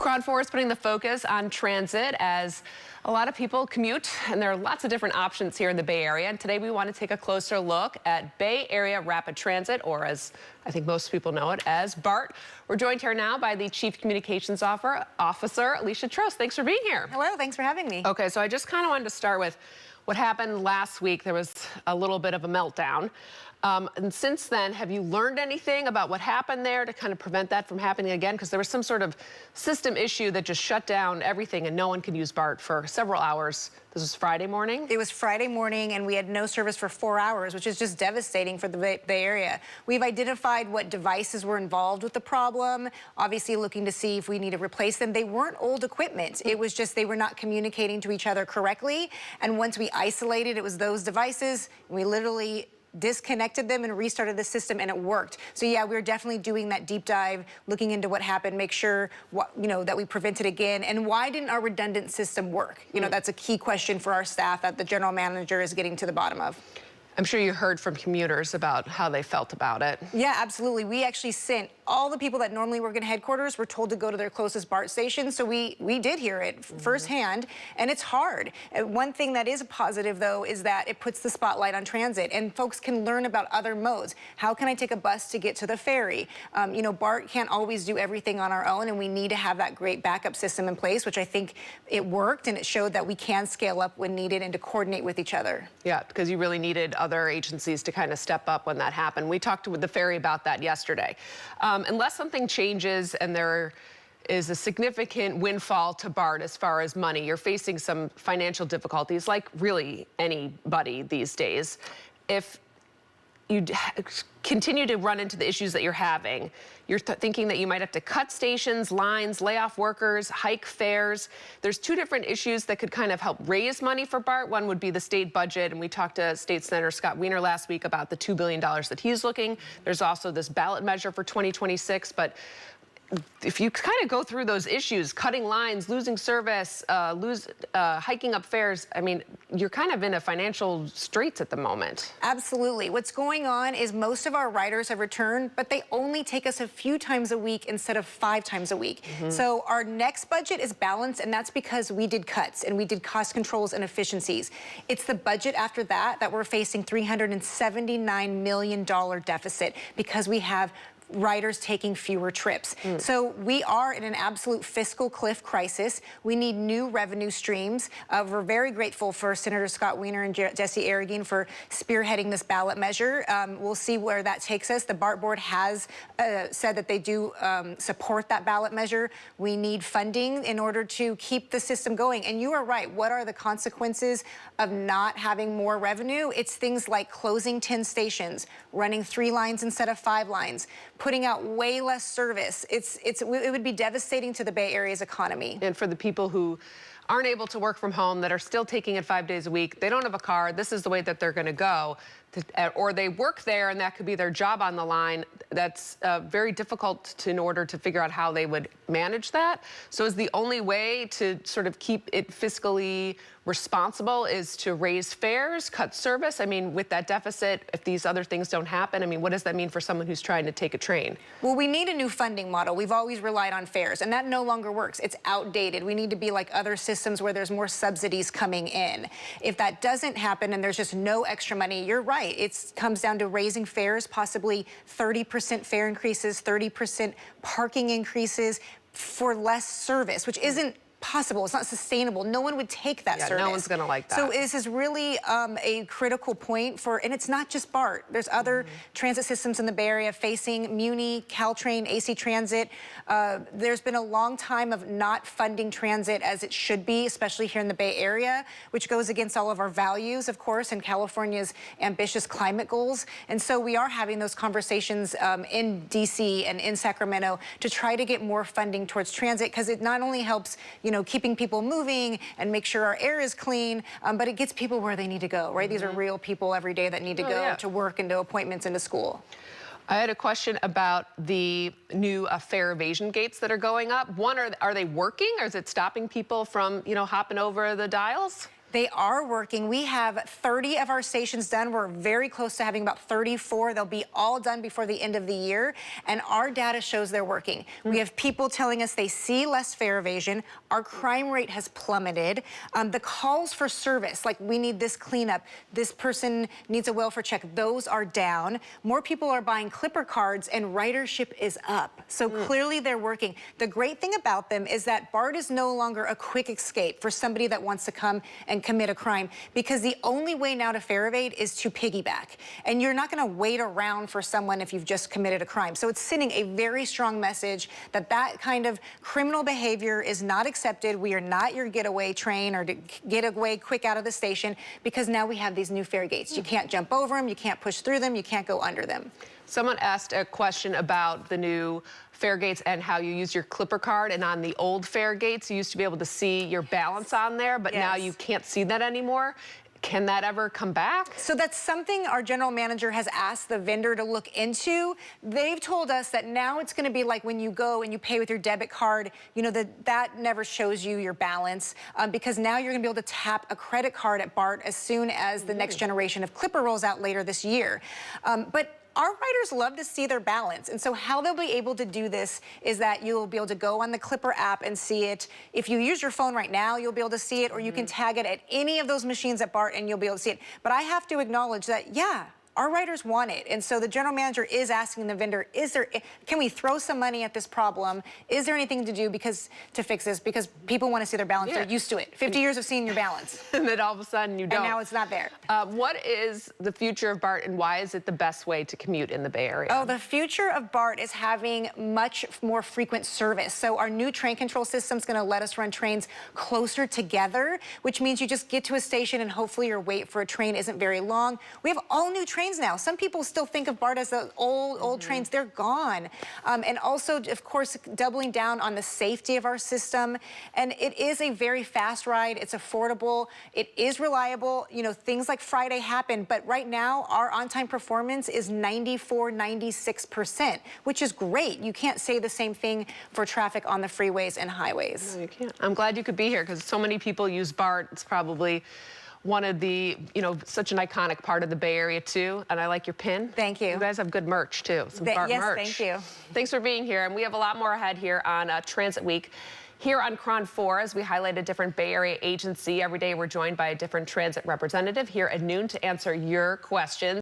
Quad 4 is putting the focus on transit as a lot of people commute, and there are lots of different options here in the Bay Area. And today we want to take a closer look at Bay Area Rapid Transit, or as I think most people know it as BART. We're joined here now by the Chief Communications Officer, Alicia Trost. Thanks for being here. Hello, thanks for having me. Okay, so I just kind of wanted to start with what happened last week. There was a little bit of a meltdown. And since then, have you learned anything about what happened there to kind of prevent that from happening again? Because there was some sort of system issue that just shut down everything and no one could use BART for several hours. This was Friday morning? It was Friday morning and we had no service for 4 hours, which is just devastating for the Bay Area. We've identified what devices were involved with the problem, obviously looking to see if we need to replace them. They weren't old equipment. It was just they were not communicating to each other correctly. And once we isolated, it was those devices. We literally disconnected them and restarted the system, and it worked. So yeah, we're definitely doing that deep dive, looking into what happened, make sure that we prevent it again. And why didn't our redundant system work? That's a key question for our staff that the general manager is getting to the bottom of. I'm sure you heard from commuters about how they felt about it. Yeah, absolutely. We actually sent all the people that normally work in headquarters were told to go to their closest BART station. So we did hear it firsthand, and it's hard. One thing that is a positive, though, is that it puts the spotlight on transit, and folks can learn about other modes. How can I take a bus to get to the ferry? BART can't always do everything on our own, and we need to have that great backup system in place, which I think it worked, and it showed that we can scale up when needed and to coordinate with each other. Yeah, because you really needed other agencies to kind of step up when that happened. We talked with the ferry about that yesterday. Unless something changes and there is a significant windfall to BART as far as money, you're facing some financial difficulties like really anybody these days. If you continue to run into the issues that you're having, you're thinking that you might have to cut stations, lines, lay off workers, hike fares. There's two different issues that could kind of help raise money for BART. One would be the state budget, and we talked to State Senator Scott Wiener last week about the $2 billion that he's looking. There's also this ballot measure for 2026, but if you kind of go through those issues, cutting lines, losing service, hiking up fares, I mean, you're kind of in a financial straits at the moment. Absolutely. What's going on is most of our riders have returned, but they only take us a few times a week instead of 5 times a week. So our next budget is balanced, and that's because we did cuts and we did cost controls and efficiencies. It's the budget after that we're facing $379 million deficit because we have riders taking fewer trips. So we are in an absolute fiscal cliff crisis. We need new revenue streams. We're very grateful for Senator Scott Wiener and Jesse Arreguín for spearheading this ballot measure. We'll see where that takes us. The BART board has said that they do support that ballot measure. We need funding in order to keep the system going. And you are right. What are the consequences of not having more revenue? It's things like closing 10 stations, running 3 lines instead of 5 lines, putting out way less service. It would be devastating to the Bay Area's economy. And for the people who aren't able to work from home, that are still taking it 5 days a week, they don't have a car, this is the way that they're gonna go. Or they work there and that could be their job on the line. That's very difficult in order to figure out how they would manage that. So is the only way to sort of keep it fiscally responsible is to raise fares, cut service? I mean, with that deficit, if these other things don't happen, I mean, what does that mean for someone who's trying to take a train? Well, we need a new funding model. We've always relied on fares, and that no longer works. It's outdated. We need to be like other systems where there's more subsidies coming in. If that doesn't happen and there's just no extra money, you're right. It comes down to raising fares, possibly 30% fare increases, 30% parking increases for less service, which isn't possible. It's not sustainable. No one would take that service. No one's going to like that. So this is really a critical point and it's not just BART. There's other transit systems in the Bay Area facing Muni, Caltrain, AC Transit. There's been a long time of not funding transit as it should be, especially here in the Bay Area, which goes against all of our values, of course, and California's ambitious climate goals. And so we are having those conversations in DC and in Sacramento to try to get more funding towards transit, because it not only helps, keeping people moving and make sure our air is clean, but it gets people where they need to go, right? These are real people every day that need to go to work and to appointments and to school. I had a question about the new fare evasion gates that are going up. One, are they working, or is it stopping people from, hopping over the dials? They are working. We have 30 of our stations done. We're very close to having about 34. They'll be all done before the end of the year. And our data shows they're working. We have people telling us they see less fare evasion. Our crime rate has plummeted. The calls for service, like we need this cleanup, this person needs a welfare check, those are down. More people are buying Clipper cards and ridership is up. So clearly they're working. The great thing about them is that BART is no longer a quick escape for somebody that wants to come and commit a crime, because the only way now to fare evade is to piggyback. And you're not going to wait around for someone if you've just committed a crime. So it's sending a very strong message that that kind of criminal behavior is not accepted. We are not your getaway train or to get away quick out of the station, because now we have these new fare gates. You can't jump over them, you can't push through them, you can't go under them. Someone asked a question about the new fare gates and how you use your Clipper card, and on the old fare gates you used to be able to see your balance on there, but now you can't see that anymore. Can that ever come back? So that's something our general manager has asked the vendor to look into. They've told us that now it's going to be like when you go and you pay with your debit card, you know, that never shows you your balance, because now you're going to be able to tap a credit card at BART as soon as the next generation of Clipper rolls out later this year. But our riders love to see their balance, and so how they'll be able to do this is that you'll be able to go on the Clipper app and see it. If you use your phone right now, you'll be able to see it, or you can tag it at any of those machines at BART and you'll be able to see it. But I have to acknowledge that, yeah, our riders want it, and so the general manager is asking the vendor, can we throw some money at this problem? Is there anything to do to fix this? Because people want to see their balance. They're used to it. 50 years of seeing your balance. And then all of a sudden you don't. And now it's not there. What is the future of BART, and why is it the best way to commute in the Bay Area? Oh, the future of BART is having much more frequent service. So our new train control system is going to let us run trains closer together, which means you just get to a station and hopefully your wait for a train isn't very long. We have all new trains now. Some people still think of BART as the old trains. They're gone. And also, of course, doubling down on the safety of our system. And it is a very fast ride. It's affordable. It is reliable. You know, things like Friday happen, but right now our on-time performance is 94, 96%, which is great. You can't say the same thing for traffic on the freeways and highways. No, you can't. I'm glad you could be here, because so many people use BART. It's probably one of the, you know, such an iconic part of the Bay Area too. And I like your pin. Thank you. You guys have good merch too. Some BART merch. Yes, thank you. Thanks for being here. And we have a lot more ahead here on Transit Week. Here on KRON 4, as we highlight a different Bay Area agency, every day we're joined by a different transit representative here at noon to answer your questions.